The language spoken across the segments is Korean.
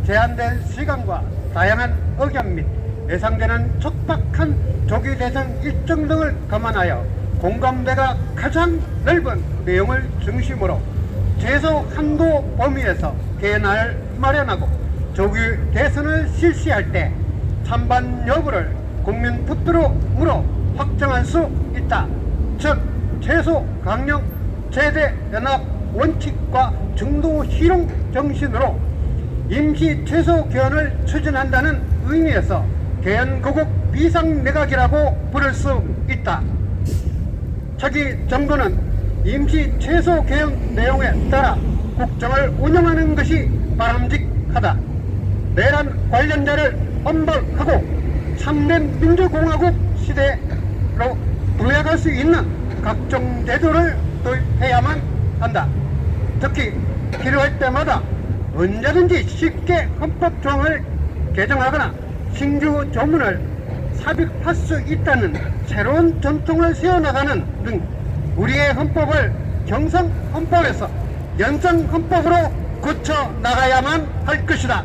제한된 시간과 다양한 의견 및 예상되는 촉박한 조기 대상 일정 등을 감안하여 공감대가 가장 넓은 내용을 중심으로 최소 한도 범위에서 개헌을 마련하고 조기 대선을 실시할 때 찬반 여부를 국민 투표로 물어 확정할 수 있다. 즉 최소 강력 최대 연합 원칙과 중도 실용 정신으로 임시 최소 개헌을 추진한다는 의미에서 개헌구국 비상내각이라고 부를 수 있다. 차기 정부는 임시 최소 개헌 내용에 따라 국정을 운영하는 것이 바람직하다. 내란 관련자를 엄벌하고 참된 민주공화국 시대로 도약할 수 있는 각종 제도를 도입해야만 한다. 특히 필요할 때마다 언제든지 쉽게 헌법 조항을 개정하거나 신규 조문을 삽입할 수 있다는 새로운 전통을 세워나가는 등 우리의 헌법을 경성 헌법에서 연성 헌법으로 고쳐 나가야만 할 것이다.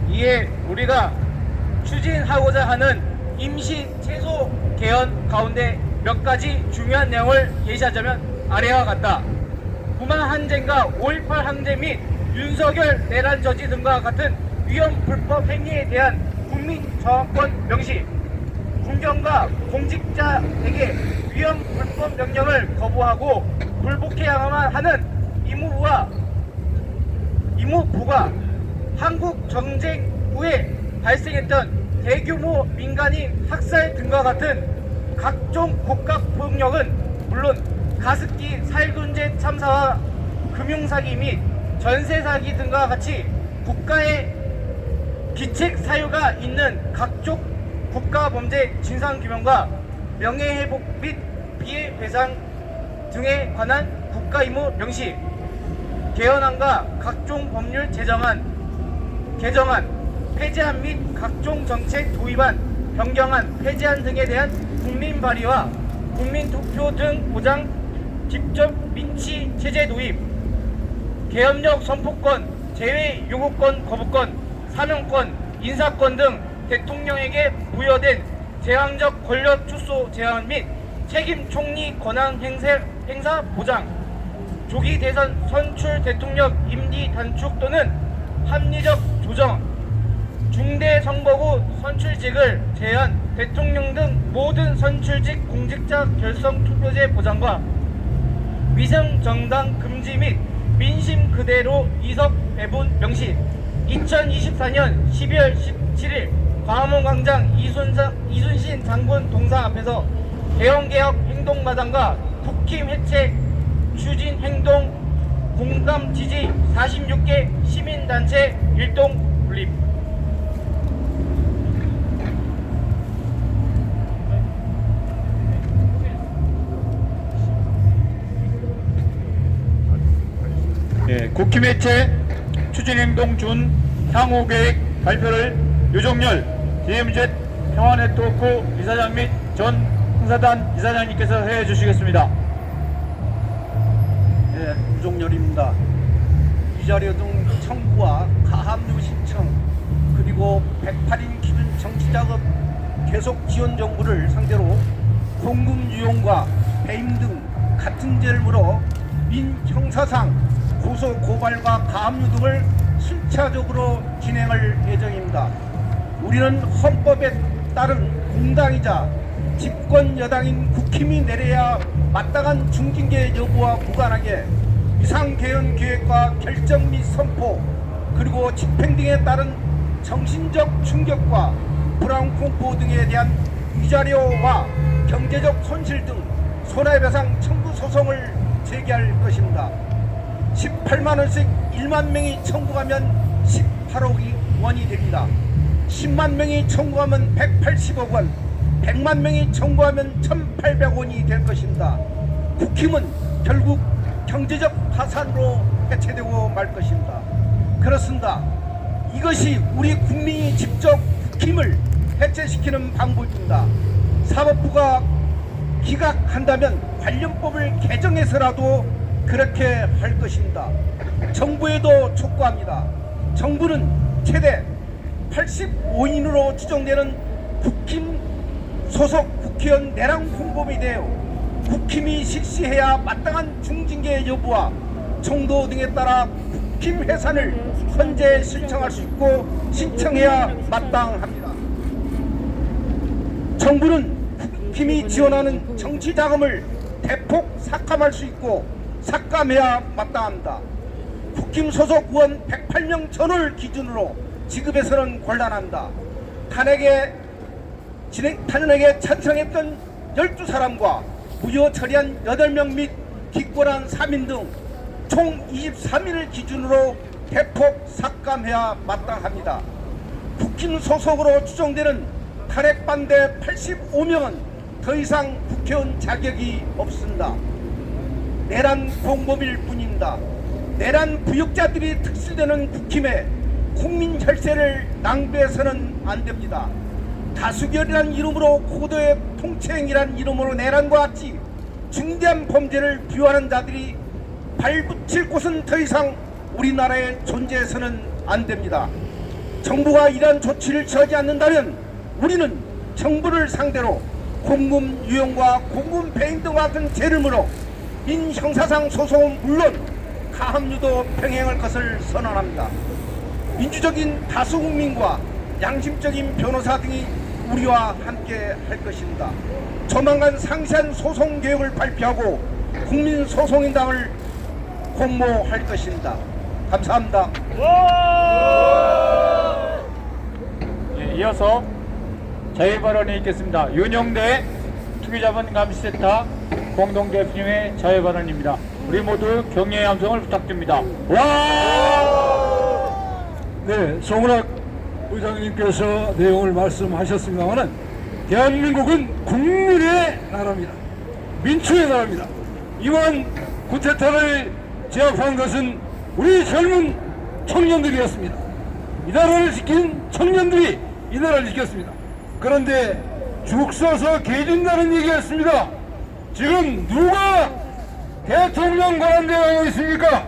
이에 우리가 추진하고자 하는 임시 최소 개헌 가운데 몇 가지 중요한 내용을 예시하자면 아래와 같다. 구마 항쟁과 5.18 항쟁 및 윤석열 내란 저지 등과 같은 위헌 불법 행위에 대한 국민 저항권 명시, 군경과 공직자에게 위헌 불법 명령을 거부하고 불복해야만 하는 의무부가 한국 전쟁 후에 발생했던 대규모 민간인 학살 등과 같은 각종 국가폭력은 물론 가습기 살균제 참사와 금융사기 및 전세사기 등과 같이 국가의 기책 사유가 있는 각종 국가범죄 진상규명과 명예회복 및 피해배상 등에 관한 국가의무 명시, 개헌안과 각종 법률 개정안, 폐지안 및 각종 정책 도입안, 변경안, 폐지안 등에 대한 국민 발의와 국민투표 등 보장, 직접 민치 체제 도입, 계엄령 선포권, 제외 요구권 거부권, 사명권, 인사권 등 대통령에게 부여된 제왕적 권력 축소 제한 및 책임 총리 권한 행사 보장, 조기 대선 선출 대통령 임기 단축 또는 합리적 조정, 중대 선거구 선출직을 제한, 대통령 등 모든 선출직 공직자 결성 투표제 보장과 위성 정당 금지 및 민심 그대로 이석 배분 명시, 2024년 12월 17일 광화문광장 이순신 장군 동상 앞에서 개헌개혁 행동마당과 국힘 해체 추진 행동 공감 지지 46개 시민단체 일동 분립. 국힘 해체 추진행동 준 향후계획 발표를 유종열 DMZ 평화네트워크 이사장 및 전 홍사단 이사장님께서 해주시겠습니다. 네, 유종열입니다. 위자료 등 청구와 가압류 신청 그리고 108인 기준 정치자금 계속 지원 정부를 상대로 공금 유용과 배임 등 같은 죄를 물어 민형사상 고소 고발과 가압류 등을 순차적으로 진행할 예정입니다. 우리는 헌법에 따른 공당이자 집권 여당인 국힘이 내려야 마땅한 중징계 여부와 무관하게 비상개헌 계획과 결정 및 선포 그리고 집행 등에 따른 정신적 충격과 불안 공포 등에 대한 위자료와 경제적 손실 등 손해배상 청구 소송을 제기할 것입니다. 18만 원씩 1만 명이 청구하면 18억 원이 됩니다. 10만 명이 청구하면 180억 원, 100만 명이 청구하면 1,800원이 될 것입니다. 국힘은 결국 경제적 파산으로 해체되고 말 것입니다. 그렇습니다. 이것이 우리 국민이 직접 국힘을 해체시키는 방법입니다. 사법부가 기각한다면 관련법을 개정해서라도 그렇게 할 것입니다. 정부에도 촉구합니다. 정부는 최대 85인으로 추정되는 국힘 소속 국회의원 내란 공범이 되어 국힘이 실시해야 마땅한 중징계 여부와 정도 등에 따라 국힘 해산을 헌재 신청할 수 있고 신청해야 마땅합니다. 정부는 국힘이 지원하는 정치 자금을 대폭 삭감할 수 있고 삭감해야 마땅합니다. 국힘 소속 의원 108명 전원을 기준으로 지급해서는 곤란합니다. 탄핵에 찬성했던 12사람과 무효 처리한 8명 및 기권한 3인 등 총 23인을 기준으로 대폭 삭감해야 마땅합니다. 국힘 소속으로 추정되는 탄핵 반대 85명은 더 이상 국회의원 자격이 없습니다. 내란 공범일 뿐입니다. 내란 부역자들이 특수되는 국힘에 국민 혈세를 낭비해서는 안 됩니다. 다수결이란 이름으로 고도의 통치행위란 이름으로 내란과 같이 중대한 범죄를 비호하는 자들이 발붙일 곳은 더 이상 우리나라에 존재해서는 안 됩니다. 정부가 이러한 조치를 취하지 않는다면 우리는 정부를 상대로 공금 유용과 공금 배임 등과 같은 죄를 물어 민형사상 소송은 물론 가압류도 병행할 것을 선언합니다. 민주적인 다수 국민과 양심적인 변호사 등이 우리와 함께 할 것입니다. 조만간 상세한 소송 계획을 발표하고 국민소송인당을 공모할 것입니다. 감사합니다. 예, 이어서 자유 발언이 있겠습니다. 윤영대 투기자본감시센터 공동대표님의 자유 발언입니다. 우리 모두 격려의 함성을 부탁드립니다. 와! 네, 송은학 의장님께서 내용을 말씀하셨습니다만은 대한민국은 국민의 나라입니다. 민주의 나라입니다. 이번 쿠데타를 제압한 것은 우리 젊은 청년들이었습니다. 이 나라를 지킨 청년들이 이 나라를 지켰습니다. 그런데 죽 써서 개진다는 얘기였습니다. 지금 누가 대통령 권한대행하고 있습니까?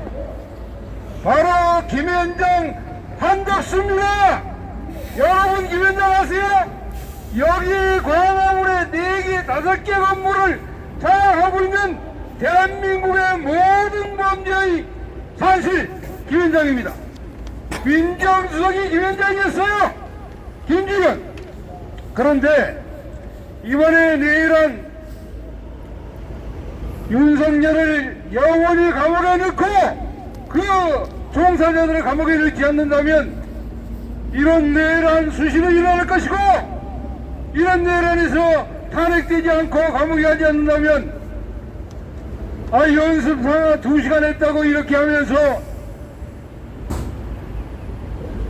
바로 김현장 한덕수입니다. 여러분 김현장 아세요? 여기 광화문에 4개, 5개 건물을 장악하고 있는 대한민국의 모든 범죄의 사실 김현장입니다. 민정수석이 김현장이었어요. 김기현. 그런데 이번에 내일은 윤석열을 영원히 감옥에 넣고 그 종사자들을 감옥에 넣지 않는다면 이런 내란 수시로 일어날 것이고 이런 내란에서 탄핵되지 않고 감옥에 가지 않는다면 연습 2시간 했다고 이렇게 하면서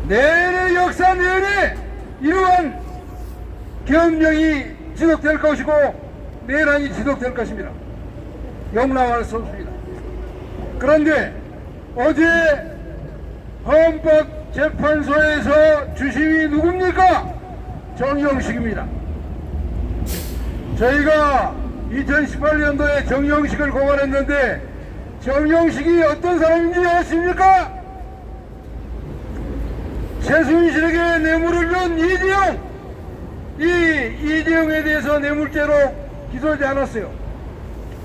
내내 역사 내내 이러한 계엄령이 지속될 것이고 내란이 지속될 것입니다. 용납할 수 없습니다. 그런데 어제 헌법재판소에서 주심이 누굽니까? 정영식입니다. 저희가 2018년도에 정영식을 고발했는데 정영식이 어떤 사람인지 아십니까? 최순실에게 뇌물을 준 이재용! 이 이재용에 대해서 뇌물죄로 기소하지 않았어요.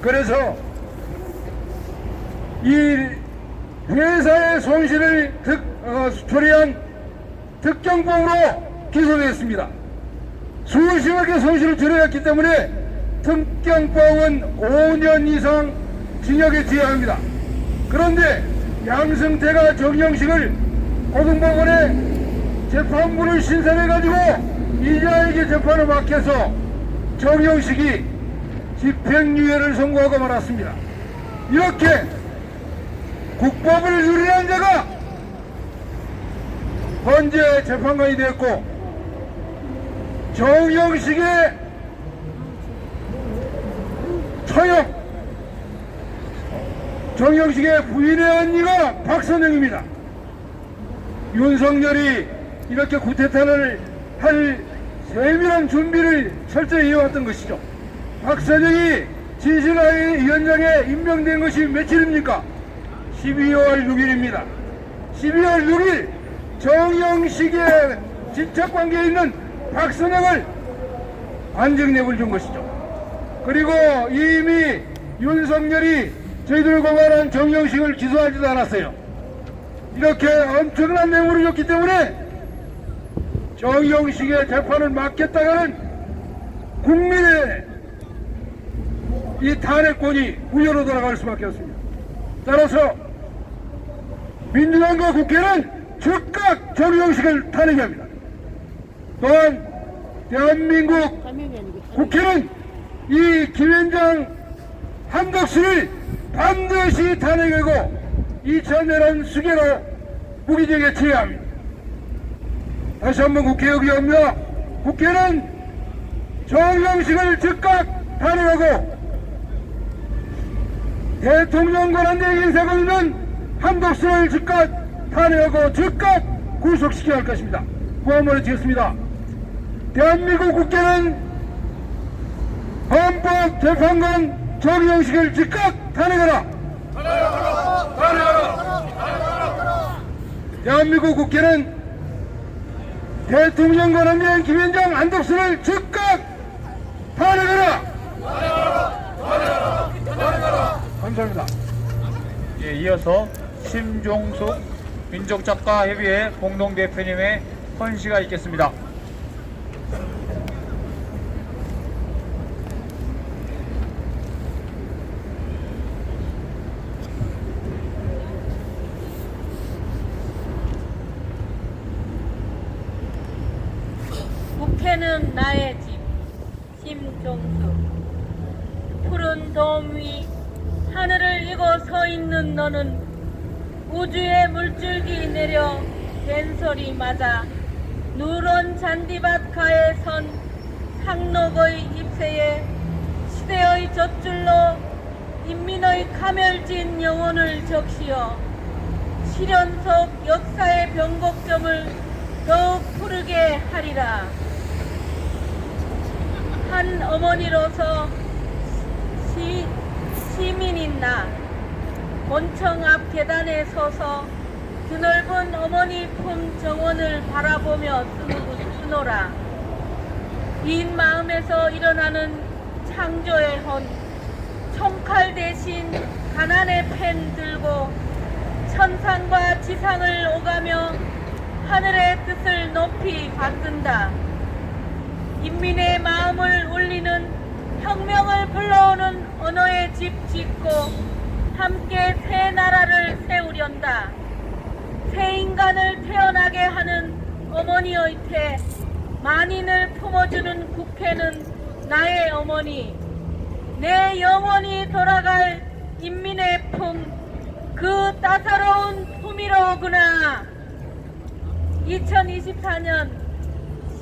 그래서 이 회사의 손실을 처리한 특경법으로 기소됐습니다. 수십억의 손실을 처리했기 때문에 특경법은 5년 이상 징역에 처해야 합니다. 그런데 양승태가 정영식을 고등법원에 재판부를 신설해가지고 이자에게 재판을 맡겨서 정영식이 집행유예를 선고하고 말았습니다. 이렇게 국법을 유린한 자가 헌재 재판관이 됐고 정영식의 처형, 정영식의 부인의 언니가 박선영입니다. 윤석열이 이렇게 쿠데타를 할 세밀한 준비를 철저히 해왔던 것이죠. 박선영이 진실라이 위원장에 임명된 것이 며칠입니까? 12월 6일입니다. 12월 6일 정영식의 집착관계에 있는 박선영을 안정내을 준 것이죠. 그리고 이미 윤석열이 저희들과 관한 정영식을 기소하지도 않았어요. 이렇게 엄청난 뇌물을 줬기 때문에 정영식의 재판을 막겠다가는 국민의 이 탄핵권이 우여로 돌아갈 수밖에 없습니다. 따라서 민주당과 국회는 즉각 정영식을 탄핵해야 합니다. 또한 대한민국 국회는 이 김현장 한덕수를 반드시 탄핵하고 2000년은 수개로 무기징역에 처해야 합니다. 다시 한번 국회에 의기합니다. 국회는 정영식을 즉각 탄핵하고 대통령 권한대행 인사가 있는 한덕수를 즉각 탄핵하고 즉각 구속시켜야 할 것입니다. 구원문을 드리겠습니다. 대한민국 국회는 헌법재판관 정영식을 즉각 탄핵하라. 대한민국 국회는 대통령 권한대행 김현장 한덕수를 즉각 탄핵하라. 감사합니다. 예, 이어서 심종숙 민족작가협의회 공동대표님의 헌시가 있겠습니다. 국회는 나의 집. 심종숙. 푸른 돔 위 하늘을 이고 서 있는 너는 우주의 물줄기 내려 댄소리 맞아 누런 잔디밭 가에 선 상록의 잎새에 시대의 젖줄로 인민의 가멸진 영혼을 적시어 시련 속 역사의 변곡점을 더욱 푸르게 하리라. 한 어머니로서 시민인 나 본청 앞 계단에 서서 드넓은 어머니 품 정원을 바라보며 쓰노라. 빈 마음에서 일어나는 창조의 헌, 총칼 대신 가난의 펜 들고 천상과 지상을 오가며 하늘의 뜻을 높이 받든다. 인민의 마음을 울리는 혁명을 불러오는 언어의 집 짓고 함께 새 나라를 세우련다. 새 인간을 태어나게 하는 어머니의 태, 만인을 품어주는 국회는 나의 어머니. 내 영원히 돌아갈 인민의 품, 그 따사로운 품이로구나. 2024년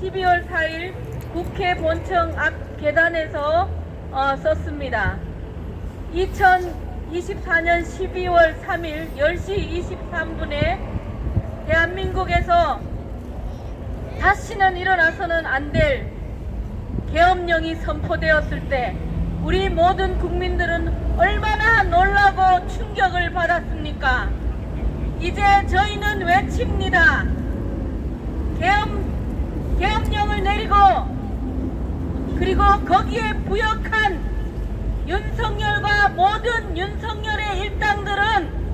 12월 4일 국회 본청 앞 계단에서 썼습니다. 2024년 12월 3일 10시 23분에 대한민국에서 다시는 일어나서는 안 될 계엄령이 선포되었을 때 우리 모든 국민들은 얼마나 놀라고 충격을 받았습니까? 이제 저희는 외칩니다. 계엄령을 내리고 그리고 거기에 부역한 윤석열과 모든 윤석열의 일당들은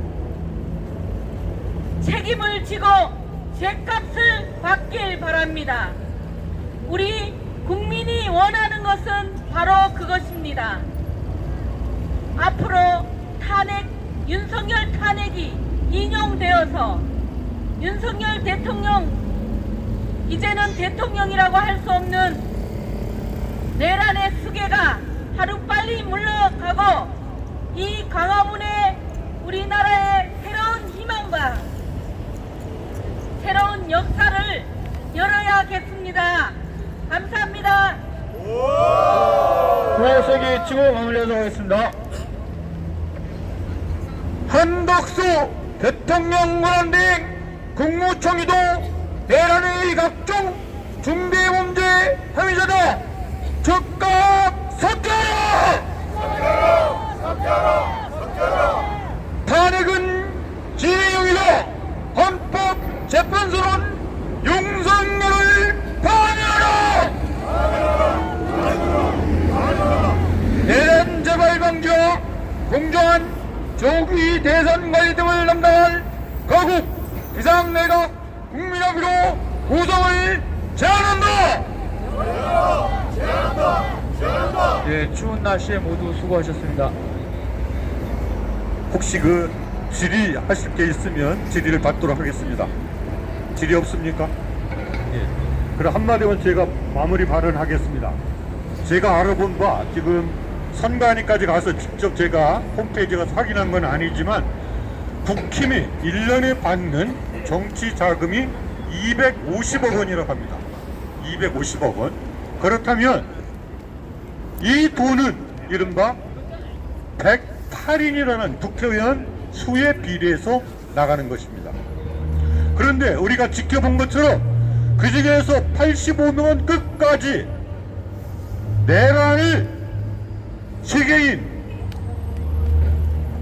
책임을 지고 죗값을 받길 바랍니다. 우리 국민이 원하는 것은 바로 그것입니다. 앞으로 윤석열 탄핵이 인용되어서 윤석열 대통령, 이제는 대통령이라고 할 수 없는 내란의 수괴가 하루빨리 물러가고 이 광화문에 우리나라의 새로운 희망과 새로운 역사를 열어야겠습니다. 감사합니다. 구호석이 치고 마무리하도록 하겠습니다. 한덕수 대통령 권한대행 국무총리도 내란의 각종 중대 범죄 혐의자다. 즉각 사퇴하라! 탄핵은 진행형이다. 헌법재판소는 윤석열을 반대하라. 내란 재발 방지와 공정한 조기 대선 관리 등을 담당할 거국 비상내각 국민합의로 구성을 제안한다. 예, 추운 날씨에 모두 수고하셨습니다. 혹시 질의하실 게 있으면 질의를 받도록 하겠습니다. 질의 없습니까? 예. 그럼 한마디만 제가 마무리 발언하겠습니다. 제가 알아본 바 지금 선관위까지 가서 직접 제가 홈페이지 가서 확인한 건 아니지만 국힘이 1년에 받는 정치 자금이 250억 원이라고 합니다. 250억 원. 그렇다면 이 돈은 이른바 108인이라는 국회의원 수에 비례해서 나가는 것입니다. 그런데 우리가 지켜본 것처럼 그 중에서 85명은 끝까지 내란을 세계인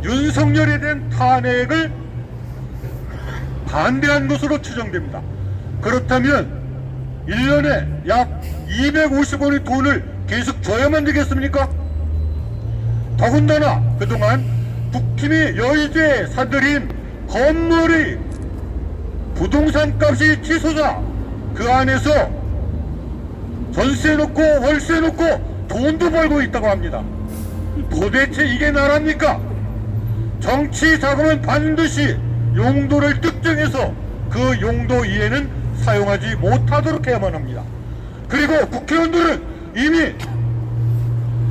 윤석열에 대한 탄핵을 반대한 것으로 추정됩니다. 그렇다면 1년에 약 250원의 돈을 계속 줘야만 되겠습니까? 더군다나 그동안 국힘이 여의도에 사들인 건물이 부동산 값이 치솟아 그 안에서 전세 놓고 월세 놓고 돈도 벌고 있다고 합니다. 도대체 이게 나라입니까? 정치 자금은 반드시 용도를 특정해서 그 용도 이외에는 사용하지 못하도록 해야만 합니다. 그리고 국회의원들은 이미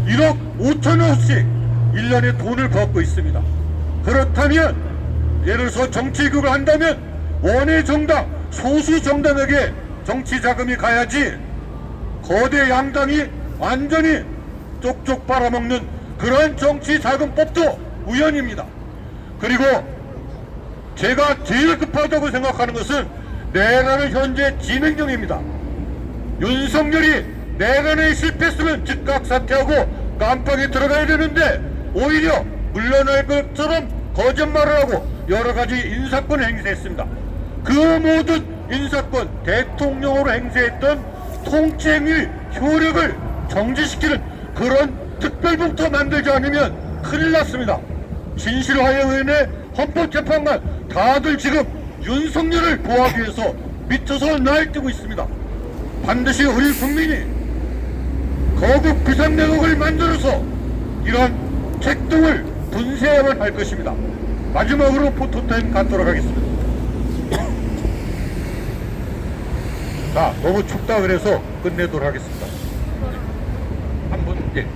1억 5천원씩 1년에 돈을 받고 있습니다. 그렇다면 예를 들어서 정치개혁을 한다면 원외 정당, 소수 정당에게 정치 자금이 가야지 거대 양당이 완전히 쪽쪽 빨아먹는 그런 정치 자금법도 우연입니다. 그리고 제가 제일 급하다고 생각하는 것은 내란은 현재 진행 중입니다. 윤석열이 내란에 실패했으면 즉각 사퇴하고 깜빵에 들어가야 되는데 오히려 물러날 것처럼 거짓말을 하고 여러 가지 인사권 행사했습니다. 그 모든 인사권 대통령으로 행사했던 통치행위 효력을 정지시키는 그런 특별법도 만들지 않으면 큰일 났습니다. 진실화해위원회 헌법재판관 다들 지금 윤석열을 보호하기 위해서 미쳐서 날뛰고 있습니다. 반드시 우리 국민이 거국 비상내각을 만들어서 이런 책동을 분쇄해야만 할 것입니다. 마지막으로 포토타임 갖도록 하겠습니다. 자, 너무 춥다 그래서 끝내도록 하겠습니다. 한 분, 예.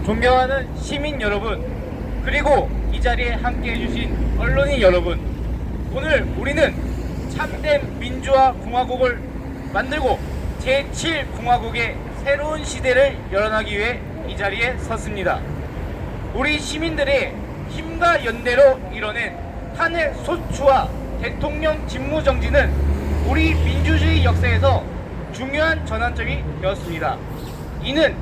존경하는 시민 여러분, 그리고 이 자리에 함께 해주신 언론인 여러분, 오늘 우리는 참된 민주화 공화국을 만들고 제7공화국의 새로운 시대를 열어나기 위해 이 자리에 섰습니다. 우리 시민들의 힘과 연대로 이뤄낸 탄핵 소추와 대통령 직무정지는 우리 민주주의 역사에서 중요한 전환점이 되었습니다. 이는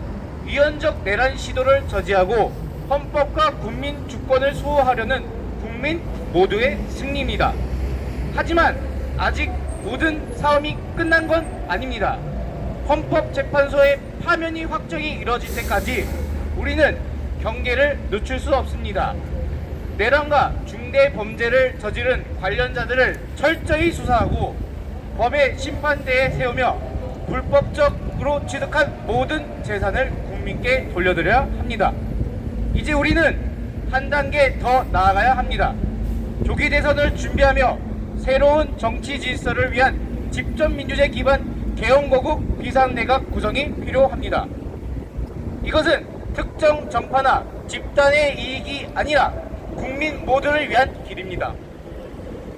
위헌적 내란 시도를 저지하고 헌법과 국민 주권을 수호하려는 국민 모두의 승리입니다. 하지만 아직 모든 싸움이 끝난 건 아닙니다. 헌법재판소의 파면이 확정이 이뤄질 때까지 우리는 경계를 늦출 수 없습니다. 내란과 중대 범죄를 저지른 관련자들을 철저히 수사하고 법의 심판대에 세우며 불법적으로 취득한 모든 재산을 국민께 돌려드려야 합니다. 이제 우리는 한 단계 더 나아가야 합니다. 조기 대선을 준비하며 새로운 정치 질서를 위한 집권민주제 기반 개헌거국 비상내각 구성이 필요합니다. 이것은 특정 정파나 집단의 이익이 아니라 국민 모두를 위한 길입니다.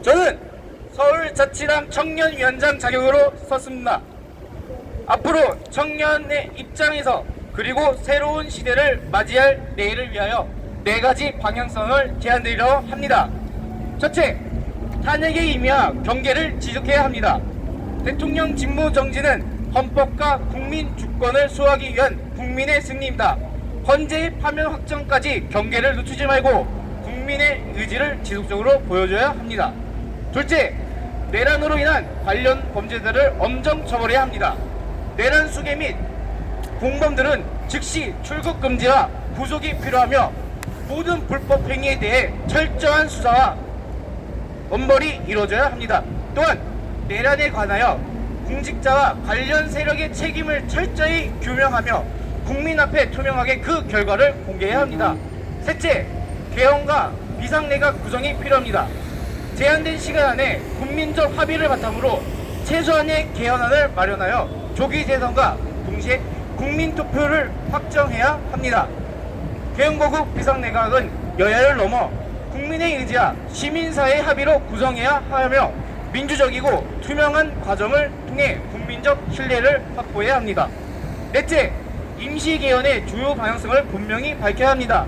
저는 서울자치당 청년위원장 자격으로 섰습니다. 앞으로 청년의 입장에서 그리고 새로운 시대를 맞이할 내일을 위하여 4가지 방향성을 제안드리려 합니다. 첫째, 탄핵에 임해야 경계를 지속해야 합니다. 대통령 직무 정지는 헌법과 국민 주권을 수호하기 위한 국민의 승리입니다. 헌재의 파면 확정까지 경계를 늦추지 말고 국민의 의지를 지속적으로 보여줘야 합니다. 둘째, 내란으로 인한 관련 범죄자를 엄정 처벌해야 합니다. 내란 수괴 및 공범들은 즉시 출국 금지와 구속이 필요하며 모든 불법 행위에 대해 철저한 수사와 엄벌이 이루어져야 합니다. 또한 내란에 관하여 공직자와 관련 세력의 책임을 철저히 규명하며 국민 앞에 투명하게 그 결과를 공개해야 합니다. 셋째, 개헌과 비상내각 구성이 필요합니다. 제한된 시간 안에 국민적 합의를 바탕으로 최소한의 개헌안을 마련하여 조기 대선과 동시에 국민투표를 확정해야 합니다. 개헌거국 비상내각은 여야를 넘어 국민의 의지와 시민사회의 합의로 구성해야 하며 민주적이고 투명한 과정을 통해 국민적 신뢰를 확보해야 합니다. 넷째, 임시개헌의 주요 방향성을 분명히 밝혀야 합니다.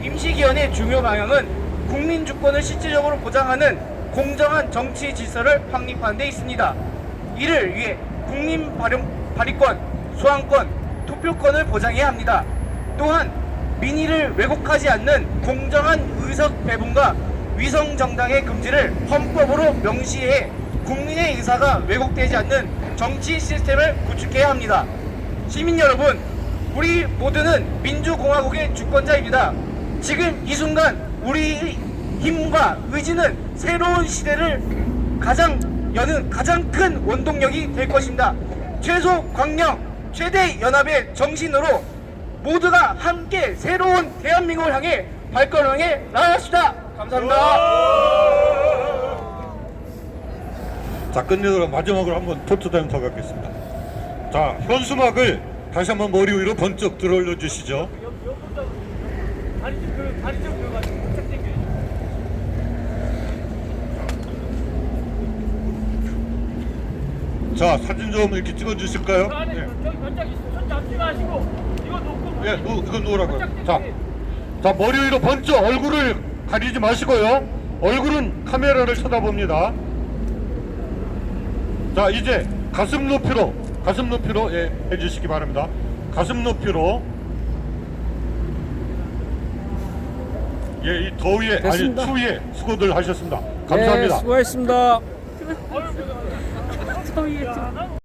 임시개헌의 중요 방향은 국민주권을 실질적으로 보장하는 공정한 정치 질서를 확립하는 데 있습니다. 이를 위해 국민 발의권, 소환권, 투표권을 보장해야 합니다. 또한 민의를 왜곡하지 않는 공정한 의석 배분과 위성 정당의 금지를 헌법으로 명시해 국민의 의사가 왜곡되지 않는 정치 시스템을 구축해야 합니다. 시민 여러분, 우리 모두는 민주공화국의 주권자입니다. 지금 이 순간 우리의 힘과 의지는 새로운 시대를 여는 가장 큰 원동력이 될 것입니다. 최소 광명, 최대 연합의 정신으로 모두가 함께 새로운 대한민국을 향해 발걸음해 나아갑시다. 감사합니다. 자, 끝내도록 마지막으로 한번 토트타임 더 갖겠습니다. 자, 현수막을 다시 한번 머리 위로 번쩍 들어 올려 주시죠. 자, 사진 좀 이렇게 찍어 주실까요? 네. 저기 번짝 손 잡지 마시고 이거 놓고 예, 이거 놓으라고요. 자, 머리 위로 번쩍 얼굴을 가리지 마시고요. 얼굴은 카메라를 쳐다봅니다. 자, 이제 가슴 높이로 예, 해주시기 바랍니다. 가슴 높이로. 예, 이 더위에 됐습니다. 아니 추위에 수고들 하셨습니다. 감사합니다. 네, 수고하셨습니다. 저희